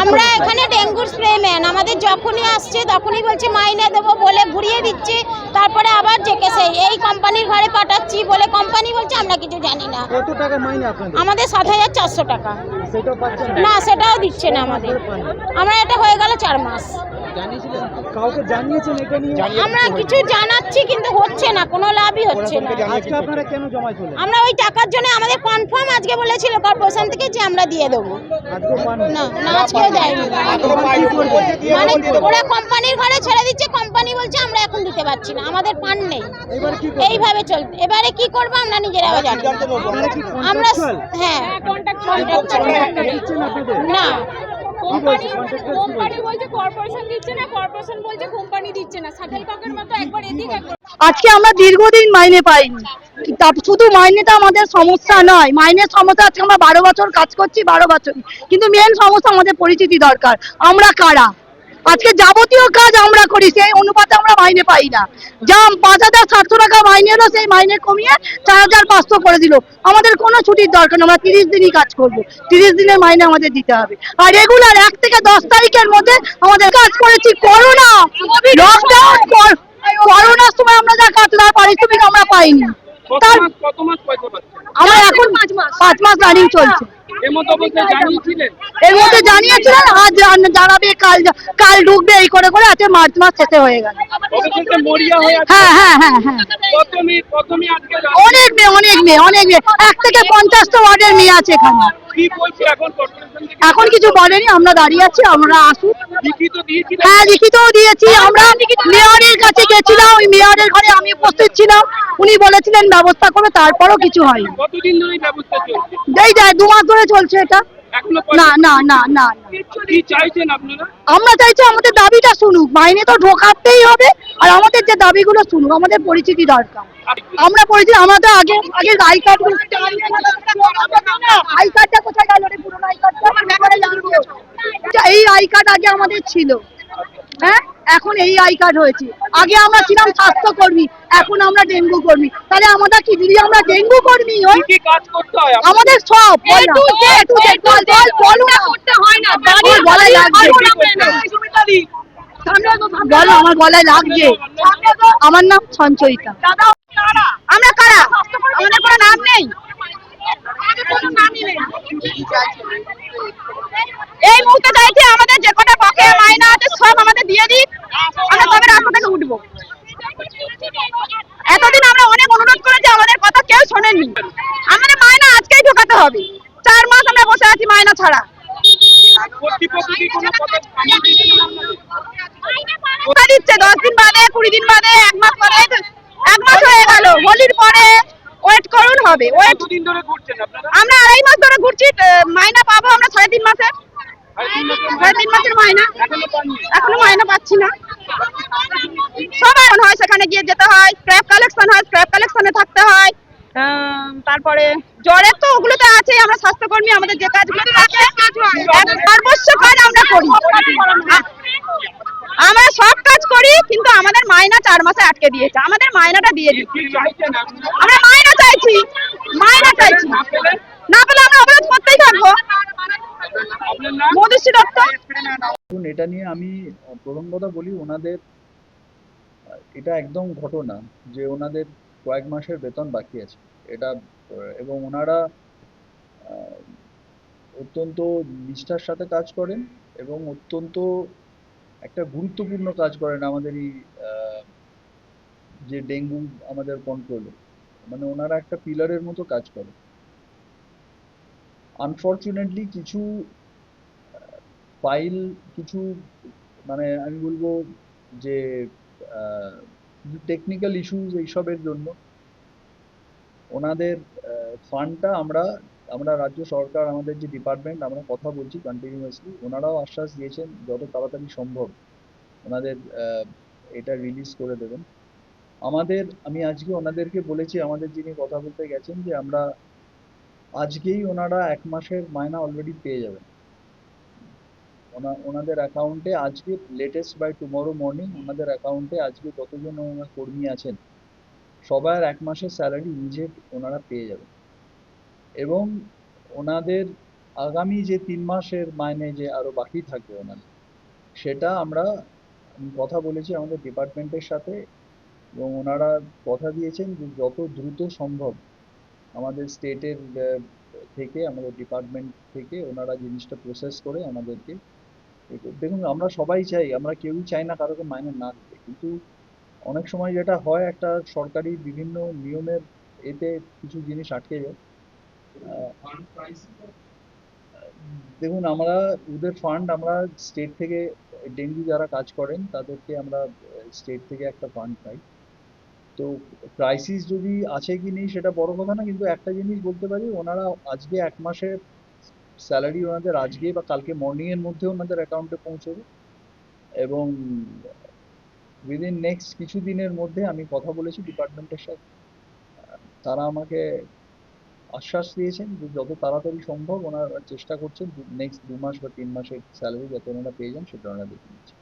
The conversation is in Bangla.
আমরা এখানে ডেঙ্গুর স্প্রেম্যান, আমাদের যখনই আসছে তখনই বলছে মাইনে দেবো বলে ঘুরিয়ে দিচ্ছে, তারপরে আবার জেকে সেই এই কোম্পানির ঘরে পাঠাচ্ছি বলে কোম্পানি বলছে আমরা কিছু জানি না। কত টাকা মাইনে আপনাদের? আমাদের ৭,৪০০ টাকা। সেটাও পাচ্ছেন না, সেটাও দিচ্ছে না আমাদের। আমরা এটা হয়ে গেল 4 মাস। কাউকে জানিয়েছেন এটা নিয়ে? আমরা কিছু জানাচ্ছি কিন্তু হচ্ছে না, কোনো লাভই হচ্ছে না। আজকে আপনারা কেন জমায়েত হলেন? আমরা ওই টাকার জন্য আমাদের কনফার্ম আজকে বলেছিল কর্পোরেশন থেকে যে আমরা দিয়ে দেবো। না না, আজকেও দেয়নি। মানে ওরা কোম্পানির ঘরে ছেড়ে দিচ্ছে, কোম্পানি বলছে আমরা এখন দিতে পারছি না, আমাদের পান নেই। এইভাবে চলতে এবারে কি করবো আমরা নিজেরাও জানি না। আমরা হ্যাঁ না, কোম্পানি বলছে কর্পোরেশন দিচ্ছে না, কর্পোরেশন বলছে কোম্পানি দিচ্ছে না। শাটেল ককের মতো একবার এদিক একবার। আজকে আমরা দীর্ঘদিন মাইনে পাইনি। শুধু মাইনেটা আমাদের সমস্যা নয়, মাইনের সমস্যা। আজকে আমরা 12 বছর কাজ করছি, 12 বছর, কিন্তু মেন সমস্যা আমাদের পরিচিতি দরকার। আমরা কারা? আজকে যাবতীয় কাজ আমরা করি, সেই অনুপাতে আমরা মাইনে পাই না। যা 5,700 টাকা মাইনে এলো, সেই মাইনে কমিয়ে 4,500 করে দিল। আমাদের কোনো ছুটির দরকার নেই, আমরা 30 দিনই কাজ করব। 30 দিনের মাইনে আমাদের দিতে হবে। আর রেগুলার 1 থেকে 10 তারিখের মধ্যে আমাদের কাজ করেছি। করোনা লকডাউন, করোনার সময় আমরা যা কাজ, তার পারিশ্রমিক আমরা পাইনি। আমরা এখন 5 মাস রানিং চলছে। এর মধ্যে জানিয়েছিলেন আজ জানাবে, কাল ঢুকবে, এই করে করে আজকে মার্চ মাস শেষে হয়ে গেল। হ্যাঁ হ্যাঁ হ্যাঁ হ্যাঁ, অনেক মেয়ে 1 থেকে 50টা ওয়ার্ডের মেয়ে আছে এখানে। এখন কিছু বলেনি, আমরা দাঁড়িয়ে আছি, আমরা আসুন। হ্যাঁ, লিখিতও দিয়েছি। আমরা মেয়রের কাছে গেছিলাম, ওই মেয়রের ঘরে আমি উপস্থিত ছিলাম, উনি বলেছিলেন ব্যবস্থা করবে, তারপরও কিছু হয়নি। কতদিন ধরে ব্যবস্থা চলছে? এই যায় 2 মাস ধরে চলছে এটা। না না না না, কি চাইছেন আপনারা? আমরা চাইছি আমাদের দাবিটা শুনুক, মাইনে তো ঢোকাতেই হবে, আর আমাদের যে দাবিগুলো শুনুক। আমাদের পরিচিতি দরকার। আমরা পরিচিতি, আমাদের আগে আই কার্ড, আই কার্ডটা কোথায় গেল রে? পুরনো আই কার্ডটা, এই আই কার্ড আগে আমাদের ছিল। হ্যাঁ, এখন এই আই কার্ড হয়েছে। আগে আমরা ছিলাম স্বাস্থ্য কর্মী, এখন আমরা ডেঙ্গু কর্মী। তাহলে আমরা কি দিদি, আমরা ডেঙ্গু কর্মী হই? কি কাজ করতে হয় আমাদের? সব গলায় লাগছে, আমার গলায় লাগছে। আমার নাম সঞ্চয়িতা। আমরা কারা? আমাদের কোনো নাম নেই। এই মুহূর্তে চাইছি আমাদের যে কটা বকেয়া মাইনা আছে সব আমাদের দিয়ে দিক, আমরা তবে রাস্তা থেকে উঠবো। এতদিন আমরা অনেক অনুরোধ করেছি, আমাদের কথা কেউ শোনেননি। আমাদের মাইনা আজকেই ঢোকা হবে। 4 মাস আমরা বসে আছি মাইনা ছাড়া। কর্তৃপক্ষ কি কোনো কথা সামনে দিয়েছেন আপনাদের? টাকা দিচ্ছে 10 দিন বাদে, 20 দিন বাদে, 1 মাস পরে, 1 মাস হয়ে গেল। হোলির পরে ওয়েট করুন, হবে। ওয়েট কতদিন ধরে ঘুরছেন আপনারা? আমরা 2.5 মাস ধরে ঘুরছি। মাইনা পাবো আমরা 3.5 মাসের। আর 3.5 মাসের মাইনা এখনো পাননি? এখনো মাইনা পাচ্ছি না। সবাই হয় সেখানে গিয়ে যেতে হয়, স্ক্র্যাপ কালেকশন হয়, স্ক্র্যাপ কালেকশনে থাকতে হয়। তারপরে জ্বরের তো ওগুলোতে আছেই। আমরা স্বাস্থ্যকর্মী, আমাদের যে কাজগুলো থাকে সর্বস্ব কাজ আমরা করি। আমরা সব কাজ করি, কিন্তু আমাদের মাইনা 4 মাসে আটকে দিয়েছে। আমাদের মাইনাটা দিয়ে দিই। কি চাইছেন আপনারা? আমরা মাইনা চাইছি, মাইনা চাইছি। না পেলে আমরা অবরোধ করতেই থাকবো। আপনার নাম? মধুশ্রী দত্ত। এখন এটা নিয়ে আমি প্রথম কথা বলি, ওনাদের এটা একদম ঘটনা যে ওনাদের কয়েক মাসের বেতন বাকি আছে এটা, এবং ওনারা অত্যন্ত নিষ্ঠার সাথে কাজ করেন এবং অত্যন্ত একটা গুরুত্বপূর্ণ কাজ করেন আমাদের এই যে ডেঙ্গু আমাদের কন্ট্রোলে। মানে ওনারা একটা পিলারের মতো কাজ করে। আনফর্চুনেটলি কিছু ফাইল, কিছু মানে আমি বলবো যে টেকনিক্যাল ইস্যুস এইসবের জন্য ওনাদের ফান্ডটা আমরা রাজ্য সরকার, আমাদের যে ডিপার্টমেন্ট, আমরা কথা বলছি কন্টিনিউয়াসলি। ওনারাও আশ্বাস দিয়েছেন যত তাড়াতাড়ি সম্ভব ওনাদের এটা রিলিজ করে দেবেন। আমি আজকে ওনাদেরকে বলেছি, আমাদের যিনি কথা বলতে গেছেন, যে আমরা আজকেই ওনারা 1 মাসের মাইনা অলরেডি পেয়ে যাবেন ওনাদের অ্যাকাউন্টে। আজকে লেটেস্ট বাই টুমরো মর্নিং ওনাদের অ্যাকাউন্টে আজকে যতজন ওনার কর্মী আছেন সবার 1 মাসের স্যালারি ইমিডিয়েট ওনারা পেয়ে যাবেন। এবং ওনাদের আগামী যে 3 মাসের মাইনে যে আরো বাকি থাকবে ওনাদের, সেটা আমি কথা বলেছি আমাদের ডিপার্টমেন্টের সাথে, এবং ওনারা কথা দিয়েছেন যে যত দ্রুত সম্ভব আমাদের স্টেটের থেকে, আমাদের ডিপার্টমেন্ট থেকে ওনারা জিনিসটা প্রসেস করে আমাদেরকে। দেখুন, আমরা সবাই চাই, আমরা কেউই চাই না কারোকে মাইনে না দিতে, কিন্তু অনেক সময় যেটা হয়, একটা সরকারি বিভিন্ন নিয়মের এতে কিছু জিনিস আটকে যায়। দেখুন, আমরা ওদের ফান্ড, আমরা স্টেট থেকে ডেঙ্গু যারা কাজ করেন তাদেরকে আমরা স্টেট থেকে একটা ফান্ড পাই। তো ক্রাইসিস যদি আছে কি নেই সেটা বড় কথা না, কিন্তু একটা জিনিস বলতে পারি, ওনারা আজকে 1 মাসের স্যালারি ওনাদের আজকে বা কালকে মর্নিং এর মধ্যে ওনাদের অ্যাকাউন্টে পৌঁছবে। এবং উইদিন নেক্সট কিছু দিনের মধ্যে আমি কথা বলেছি ডিপার্টমেন্টের সাথে, তারা আমাকে আশ্বাস দিয়েছেন যে যত তাড়াতাড়ি সম্ভব ওনারা চেষ্টা করছেন নেক্সট 2 মাস বা 3 মাসের স্যালারি যাতে ওনারা পেয়ে যান সেটা ওনারা দেখে নিচ্ছেন।